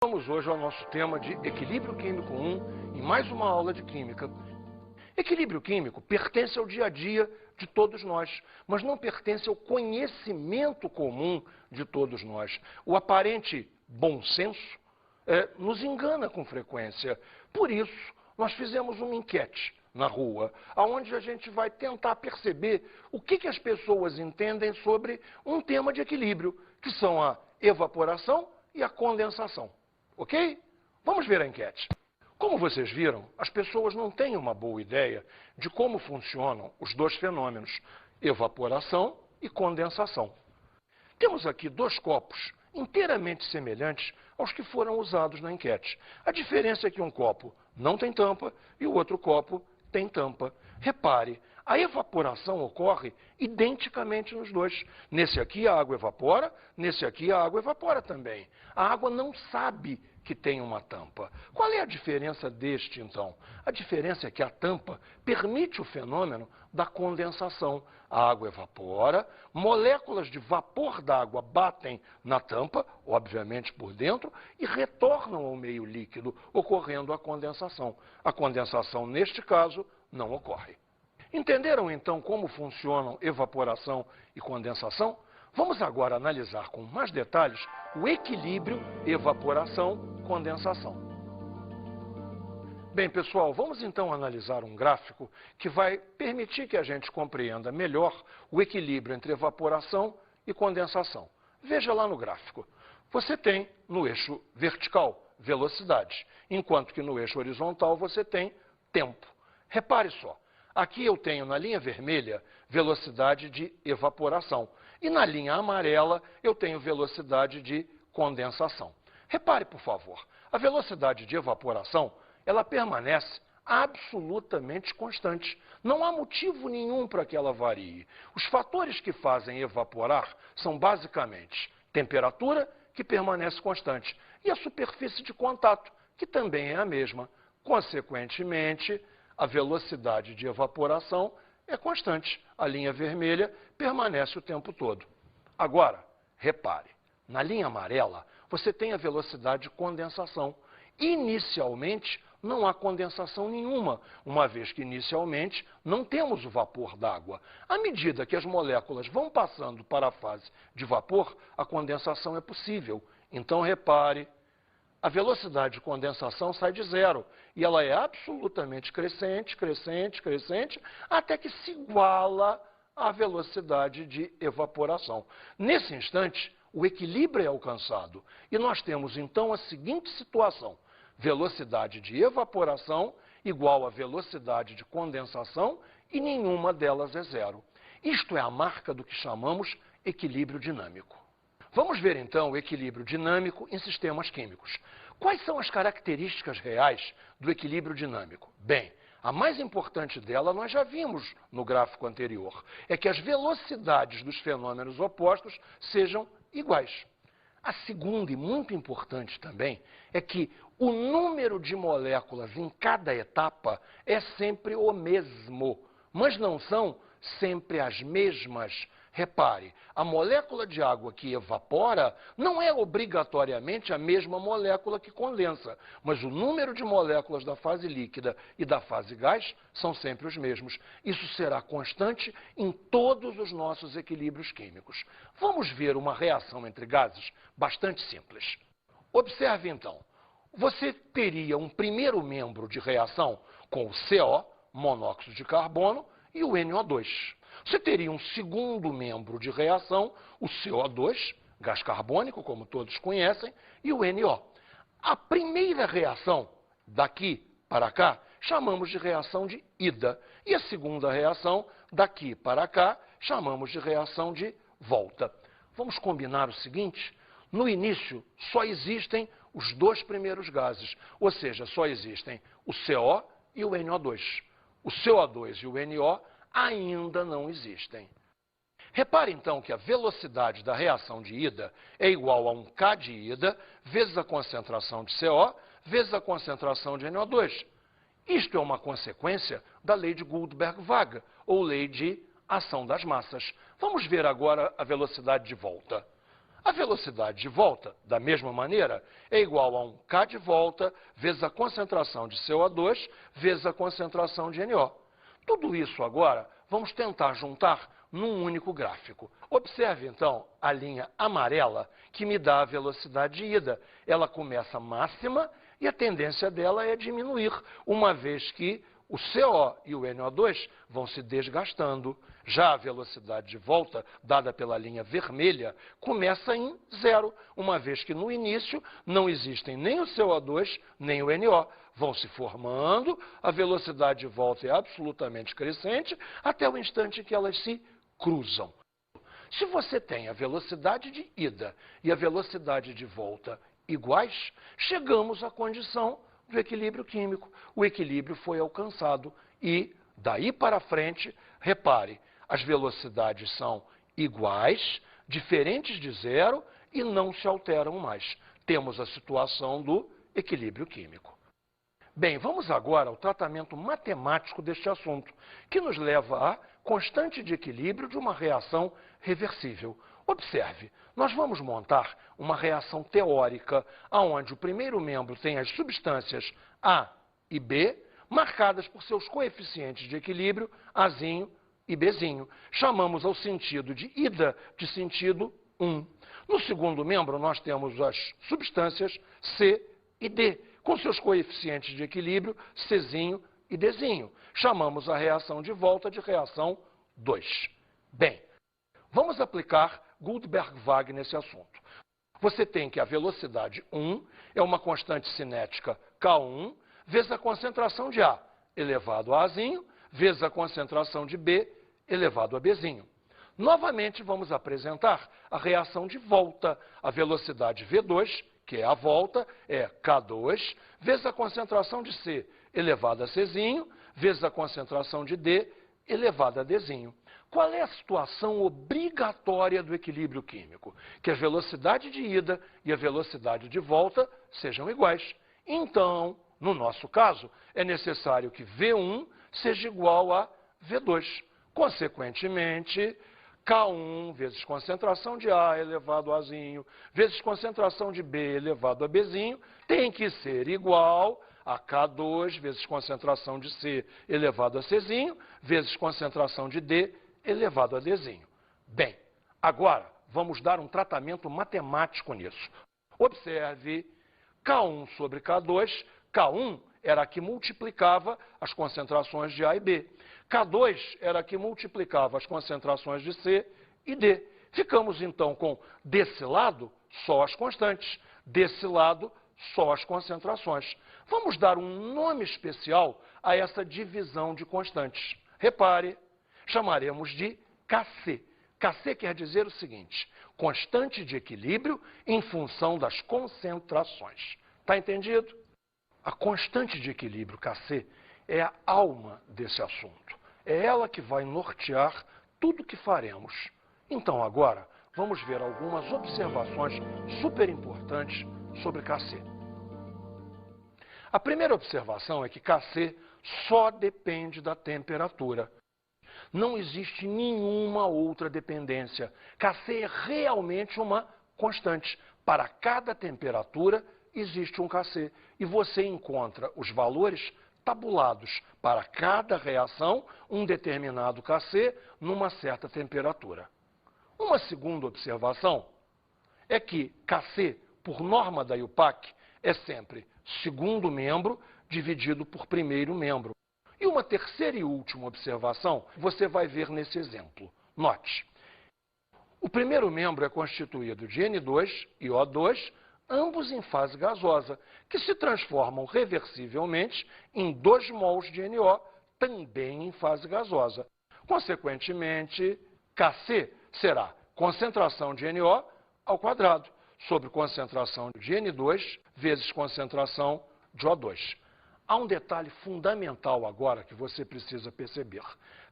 Vamos hoje ao nosso tema de Equilíbrio Químico 1, em mais uma aula de Química. Equilíbrio químico pertence ao dia a dia de todos nós, mas não pertence ao conhecimento comum de todos nós. O aparente bom senso nos engana com frequência. Por isso, nós fizemos uma enquete na rua, onde a gente vai tentar perceber o que as pessoas entendem sobre um tema de equilíbrio, que são a evaporação e a condensação. Ok? Vamos ver a enquete. Como vocês viram, as pessoas não têm uma boa ideia de como funcionam os dois fenômenos, evaporação e condensação. Temos aqui dois copos inteiramente semelhantes aos que foram usados na enquete. A diferença é que um copo não tem tampa e o outro copo tem tampa. Repare, a evaporação ocorre identicamente nos dois. Nesse aqui a água evapora, nesse aqui a água evapora também. A água não sabe que tem uma tampa. Qual é a diferença deste, então? A diferença é que a tampa permite o fenômeno da condensação. A água evapora, moléculas de vapor d'água batem na tampa, obviamente por dentro, e retornam ao meio líquido, ocorrendo a condensação. A condensação, neste caso, não ocorre. Entenderam, então, como funcionam evaporação e condensação? Vamos agora analisar com mais detalhes o equilíbrio evaporação-condensação. Bem, pessoal, vamos então analisar um gráfico que vai permitir que a gente compreenda melhor o equilíbrio entre evaporação e condensação. Veja lá no gráfico. Você tem no eixo vertical velocidade, enquanto que no eixo horizontal você tem tempo. Repare só. Aqui eu tenho na linha vermelha velocidade de evaporação e na linha amarela eu tenho velocidade de condensação. Repare, por favor, a velocidade de evaporação ela permanece absolutamente constante. Não há motivo nenhum para que ela varie. Os fatores que fazem evaporar são basicamente temperatura, que permanece constante, e a superfície de contato, que também é a mesma. Consequentemente, a velocidade de evaporação é constante. A linha vermelha permanece o tempo todo. Agora, repare, na linha amarela você tem a velocidade de condensação. Inicialmente, não há condensação nenhuma, uma vez que inicialmente não temos o vapor d'água. À medida que as moléculas vão passando para a fase de vapor, a condensação é possível. Então, repare, a velocidade de condensação sai de zero e ela é absolutamente crescente, crescente, crescente, até que se iguala à velocidade de evaporação. Nesse instante, o equilíbrio é alcançado e nós temos então a seguinte situação: velocidade de evaporação igual a velocidade de condensação e nenhuma delas é zero. Isto é a marca do que chamamos equilíbrio dinâmico. Vamos ver, então, o equilíbrio dinâmico em sistemas químicos. Quais são as características reais do equilíbrio dinâmico? Bem, a mais importante dela nós já vimos no gráfico anterior. É que as velocidades dos fenômenos opostos sejam iguais. A segunda, e muito importante também, é que o número de moléculas em cada etapa é sempre o mesmo, mas não são sempre as mesmas. Repare, a molécula de água que evapora não é obrigatoriamente a mesma molécula que condensa, mas o número de moléculas da fase líquida e da fase gás são sempre os mesmos. Isso será constante em todos os nossos equilíbrios químicos. Vamos ver uma reação entre gases bastante simples. Observe então, você teria um primeiro membro de reação com o CO, monóxido de carbono, e o NO2. Você teria um segundo membro de reação, o CO2, gás carbônico, como todos conhecem, e o NO. A primeira reação, daqui para cá, chamamos de reação de ida. E a segunda reação, daqui para cá, chamamos de reação de volta. Vamos combinar o seguinte: no início, só existem os dois primeiros gases, ou seja, só existem o CO e o NO2. O CO2 e o NO ainda não existem. Repare, então, que a velocidade da reação de ida é igual a um K de ida vezes a concentração de CO vezes a concentração de NO2. Isto é uma consequência da lei de Guldberg-Waage, ou lei de ação das massas. Vamos ver agora a velocidade de volta. A velocidade de volta, da mesma maneira, é igual a um K de volta vezes a concentração de CO2 vezes a concentração de NO. Tudo isso agora vamos tentar juntar num único gráfico. Observe, então, a linha amarela que me dá a velocidade de ida. Ela começa máxima e a tendência dela é diminuir, uma vez que o CO e o NO2 vão se desgastando. Já a velocidade de volta, dada pela linha vermelha, começa em zero, uma vez que no início não existem nem o CO2 nem o NO. Vão se formando, a velocidade de volta é absolutamente crescente, até o instante que elas se cruzam. Se você tem a velocidade de ida e a velocidade de volta iguais, chegamos à condição do equilíbrio químico. O equilíbrio foi alcançado e, daí para frente, repare, as velocidades são iguais, diferentes de zero e não se alteram mais. Temos a situação do equilíbrio químico. Bem, vamos agora ao tratamento matemático deste assunto, que nos leva à constante de equilíbrio de uma reação reversível. Observe, nós vamos montar uma reação teórica, onde o primeiro membro tem as substâncias A e B, marcadas por seus coeficientes de equilíbrio, Azinho e Bzinho. Chamamos ao sentido de ida de sentido 1. No segundo membro, nós temos as substâncias C e D, com seus coeficientes de equilíbrio, Czinho e Dzinho. Chamamos a reação de volta de reação 2. Bem, vamos aplicar Guldberg-Waage nesse assunto. Você tem que a velocidade 1 é uma constante cinética K1 vezes a concentração de A elevado a Azinho vezes a concentração de B elevado a Bzinho. Novamente, vamos apresentar a reação de volta. A velocidade V2, que é a volta, é K2 vezes a concentração de C elevado a Czinho vezes a concentração de D elevado a Dzinho. Qual é a situação obrigatória do equilíbrio químico? Que a velocidade de ida e a velocidade de volta sejam iguais. Então, no nosso caso, é necessário que V1 seja igual a V2. Consequentemente, K1 vezes concentração de A elevado a Azinho vezes concentração de B elevado a Bzinho tem que ser igual a K2 vezes concentração de C elevado a Czinho vezes concentração de D elevado a Dzinho. Bem, agora vamos dar um tratamento matemático nisso. Observe, K1 sobre K2, K1 era a que multiplicava as concentrações de A e B. K2 era a que multiplicava as concentrações de C e D. Ficamos então com, desse lado, só as constantes, desse lado, só as concentrações. Vamos dar um nome especial a essa divisão de constantes. Repare, chamaremos de Kc. Kc quer dizer o seguinte: constante de equilíbrio em função das concentrações. Está entendido? A constante de equilíbrio Kc é a alma desse assunto. É ela que vai nortear tudo o que faremos. Então, agora, vamos ver algumas observações super importantes sobre Kc. A primeira observação é que Kc só depende da temperatura. Não existe nenhuma outra dependência. Kc é realmente uma constante. Para cada temperatura existe um Kc. E você encontra os valores tabulados para cada reação, um determinado Kc numa certa temperatura. Uma segunda observação é que Kc, por norma da IUPAC, é sempre segundo membro dividido por primeiro membro. E uma terceira e última observação você vai ver nesse exemplo. Note, o primeiro membro é constituído de N2 e O2, ambos em fase gasosa, que se transformam reversivelmente em 2 mols de NO, também em fase gasosa. Consequentemente, Kc será concentração de NO ao quadrado, sobre concentração de N2 vezes concentração de O2. Há um detalhe fundamental agora que você precisa perceber.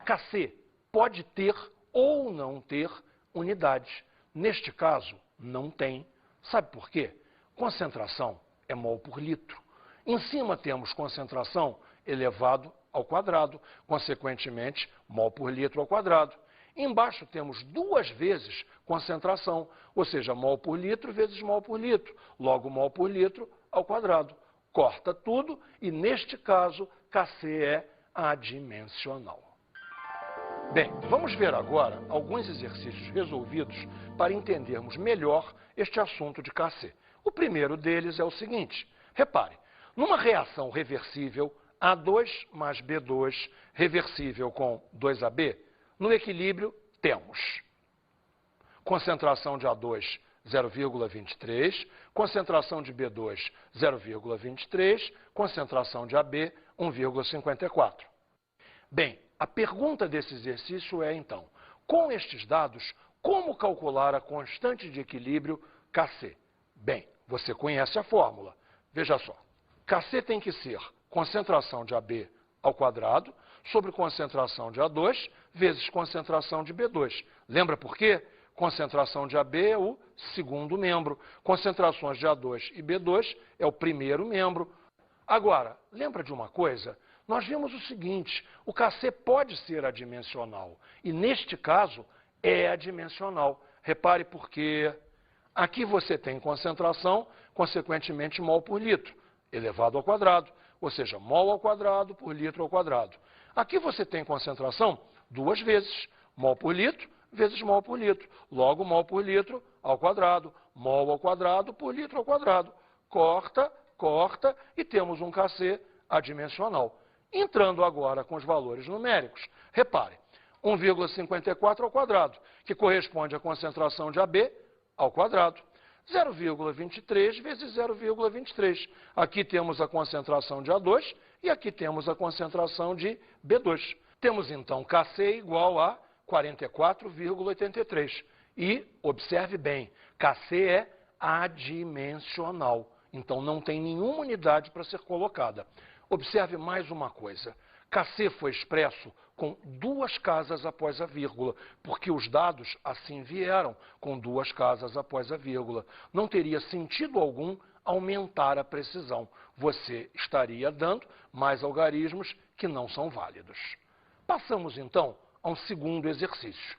Kc pode ter ou não ter unidade. Neste caso, não tem. Sabe por quê? Concentração é mol por litro. Em cima temos concentração elevado ao quadrado, consequentemente, mol por litro ao quadrado. Embaixo temos 2 vezes concentração, ou seja, mol por litro vezes mol por litro, logo mol por litro ao quadrado. Corta tudo e, neste caso, Kc é adimensional. Bem, vamos ver agora alguns exercícios resolvidos para entendermos melhor este assunto de Kc. O primeiro deles é o seguinte: repare, numa reação reversível A2 mais B2 reversível com 2AB, no equilíbrio temos concentração de A2 0,23, concentração de B2 0,23, concentração de AB 1,54. Bem, a pergunta desse exercício é, então, com estes dados, como calcular a constante de equilíbrio Kc? Bem, você conhece a fórmula. Veja só, Kc tem que ser concentração de AB ao quadrado sobre concentração de A2 vezes concentração de B2. Lembra por quê? Concentração de AB é o segundo membro, concentrações de A2 e B2 é o primeiro membro. Agora, lembra de uma coisa? Nós vimos o seguinte, o Kc pode ser adimensional, e neste caso é adimensional. Repare porque aqui você tem concentração, consequentemente mol por litro, elevado ao quadrado, ou seja, mol ao quadrado por litro ao quadrado. Aqui você tem concentração 2 vezes, mol por litro vezes mol por litro, logo mol por litro ao quadrado, mol ao quadrado por litro ao quadrado. Corta, corta e temos um Kc adimensional. Entrando agora com os valores numéricos, repare, 1,54 ao quadrado, que corresponde à concentração de AB ao quadrado. 0,23 vezes 0,23. Aqui temos a concentração de A2 e aqui temos a concentração de B2. Temos então Kc igual a 44,83. E, observe bem, Kc é adimensional. Então não tem nenhuma unidade para ser colocada. Observe mais uma coisa. Kc foi expresso com 2 casas após a vírgula, porque os dados assim vieram, com 2 casas após a vírgula. Não teria sentido algum aumentar a precisão. Você estaria dando mais algarismos que não são válidos. Passamos, então, a um segundo exercício.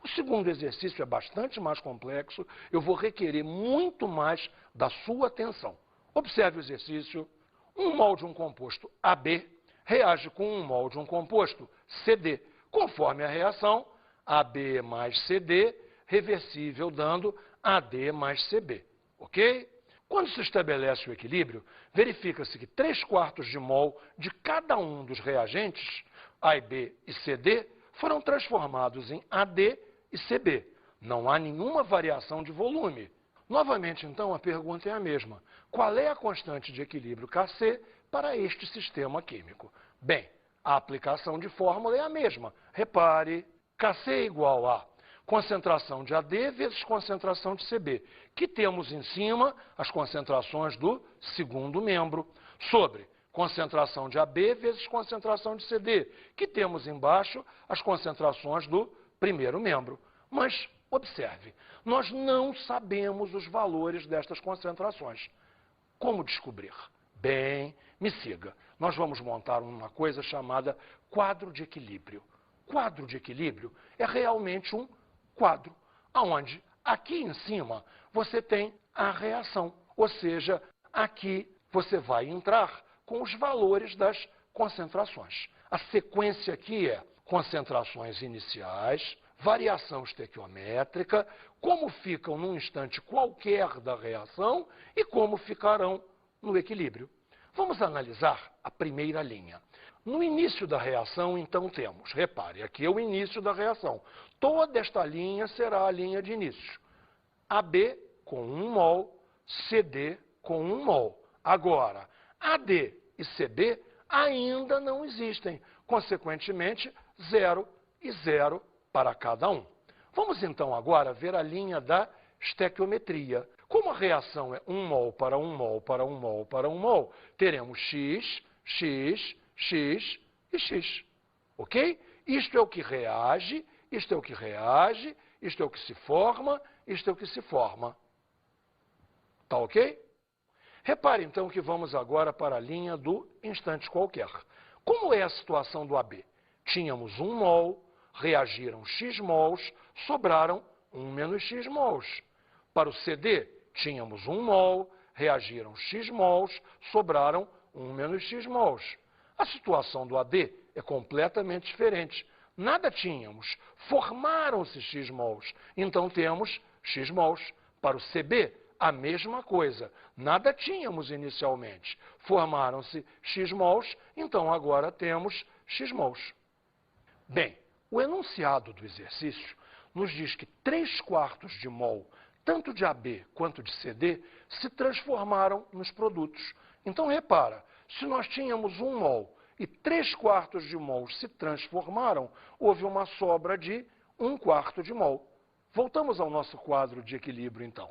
O segundo exercício é bastante mais complexo, eu vou requerer muito mais da sua atenção. Observe o exercício. 1 mol de um composto AB reage com 1 mol de um composto CD. Conforme a reação, AB mais CD, reversível, dando AD mais CB. Ok? Quando se estabelece o equilíbrio, verifica-se que 3/4 de mol de cada um dos reagentes, A e B e CD, foram transformados em AD e CB. Não há nenhuma variação de volume. Novamente, então, a pergunta é a mesma. Qual é a constante de equilíbrio Kc para este sistema químico? Bem, a aplicação de fórmula é a mesma. Repare, Kc é igual a concentração de AD vezes concentração de CB, que temos em cima as concentrações do segundo membro, sobre concentração de AB vezes concentração de CD, que temos embaixo as concentrações do primeiro membro. Mas, observe, nós não sabemos os valores destas concentrações. Como descobrir? Bem, me siga. Nós vamos montar uma coisa chamada quadro de equilíbrio. Quadro de equilíbrio é realmente um quadro, onde aqui em cima você tem a reação, ou seja, aqui você vai entrar com os valores das concentrações. A sequência aqui é concentrações iniciais, variação estequiométrica, como ficam num instante qualquer da reação e como ficarão no equilíbrio. Vamos analisar a primeira linha. No início da reação, então, temos, repare, aqui é o início da reação. Toda esta linha será a linha de início. AB com 1 mol, CD com 1 mol. Agora, AD e CB ainda não existem. Consequentemente, 0 e 0 para cada um. Vamos então agora ver a linha da estequiometria. Como a reação é 1 mol para 1 mol para 1 mol para 1 mol, teremos X, X, X e X. Ok? Isto é o que reage, isto é o que reage, isto é o que se forma, isto é o que se forma. Tá ok? Repare então que vamos agora para a linha do instante qualquer. Como é a situação do AB? Tínhamos 1 mol, reagiram X mols, sobraram 1 menos X mols. Para o CD, tínhamos 1 mol, reagiram X mols, sobraram 1 menos X mols. A situação do AD é completamente diferente. Nada tínhamos, formaram-se X mols, então temos X mols. Para o CB, a mesma coisa. Nada tínhamos inicialmente, formaram-se X mols, então agora temos X mols. Bem, o enunciado do exercício nos diz que 3/4 de mol, tanto de AB quanto de CD, se transformaram nos produtos. Então, repara, se nós tínhamos 1 mol e 3/4 de mol se transformaram, houve uma sobra de 1/4 de mol. Voltamos ao nosso quadro de equilíbrio, então.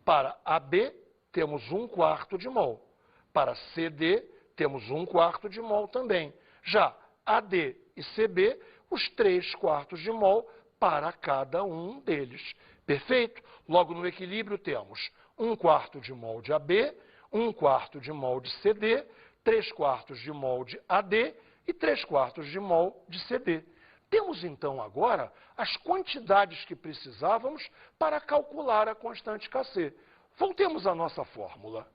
Para AB, temos 1/4 de mol. Para CD, temos 1/4 de mol também. Já AD e CB, os 3/4 de mol para cada um deles. Perfeito? Logo, no equilíbrio, temos 1/4 de mol de AB, 1/4 de mol de CD, 3/4 de mol de AD e 3/4 de mol de CD. Temos, então, agora as quantidades que precisávamos para calcular a constante Kc. Voltemos à nossa fórmula.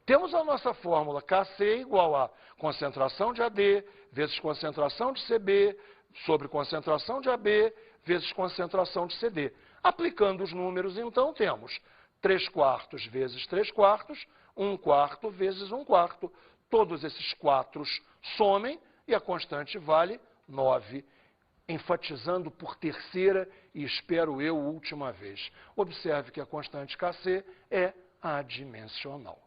Temos a nossa fórmula Kc igual a concentração de AD vezes concentração de CB sobre concentração de AB vezes concentração de CD. Aplicando os números, então, temos 3/4 vezes 3/4, 1/4 vezes 1/4. Todos esses quatros somem e a constante vale 9. Enfatizando por terceira e, espero eu, última vez. Observe que a constante Kc é adimensional.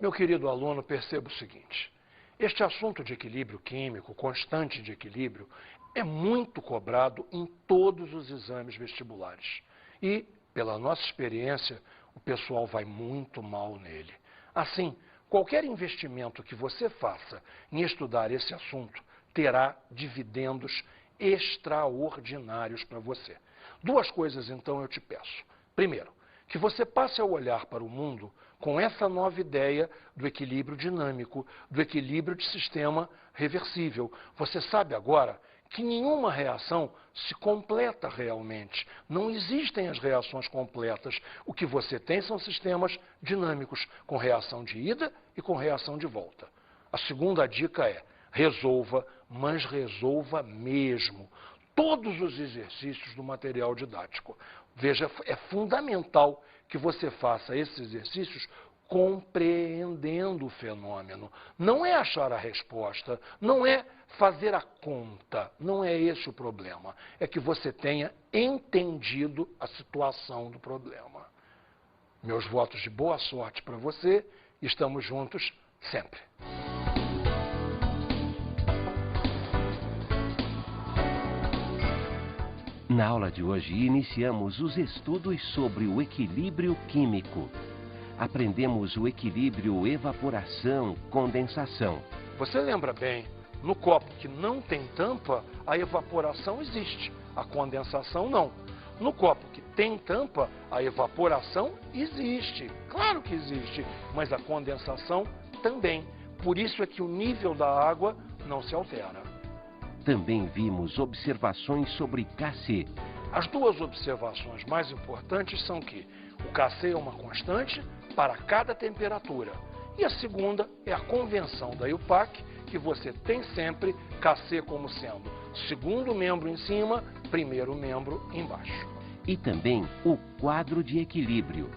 Meu querido aluno, perceba o seguinte. Este assunto de equilíbrio químico, constante de equilíbrio, é muito cobrado em todos os exames vestibulares. E, pela nossa experiência, o pessoal vai muito mal nele. Assim, qualquer investimento que você faça em estudar esse assunto terá dividendos extraordinários para você. Duas coisas, então, eu te peço. Primeiro, que você passe a olhar para o mundo com essa nova ideia do equilíbrio dinâmico, do equilíbrio de sistema reversível. Você sabe agora que nenhuma reação se completa realmente. Não existem as reações completas. O que você tem são sistemas dinâmicos, com reação de ida e com reação de volta. A segunda dica é: resolva, mas resolva mesmo todos os exercícios do material didático. Veja, é fundamental que você faça esses exercícios compreendendo o fenômeno. Não é achar a resposta, não é fazer a conta, não é esse o problema. É que você tenha entendido a situação do problema. Meus votos de boa sorte para você. Estamos juntos sempre. Na aula de hoje, iniciamos os estudos sobre o equilíbrio químico. Aprendemos o equilíbrio evaporação-condensação. Você lembra bem, no copo que não tem tampa, a evaporação existe, a condensação não. No copo que tem tampa, a evaporação existe. Claro que existe, mas a condensação também. Por isso é que o nível da água não se altera. Também vimos observações sobre Kc. As duas observações mais importantes são que o Kc é uma constante para cada temperatura. E a segunda é a convenção da IUPAC, que você tem sempre Kc como sendo segundo membro em cima, primeiro membro embaixo. E também o quadro de equilíbrio.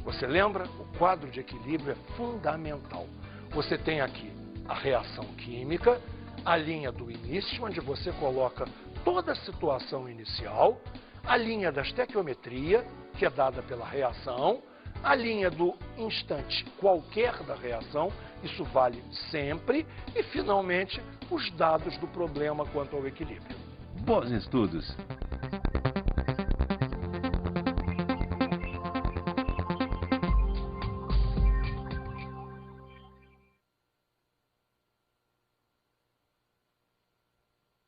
Você lembra? O quadro de equilíbrio é fundamental. Você tem aqui a reação química, a linha do início, onde você coloca toda a situação inicial, a linha da estequiometria, que é dada pela reação, a linha do instante qualquer da reação, isso vale sempre, e, finalmente, os dados do problema quanto ao equilíbrio. Bons estudos!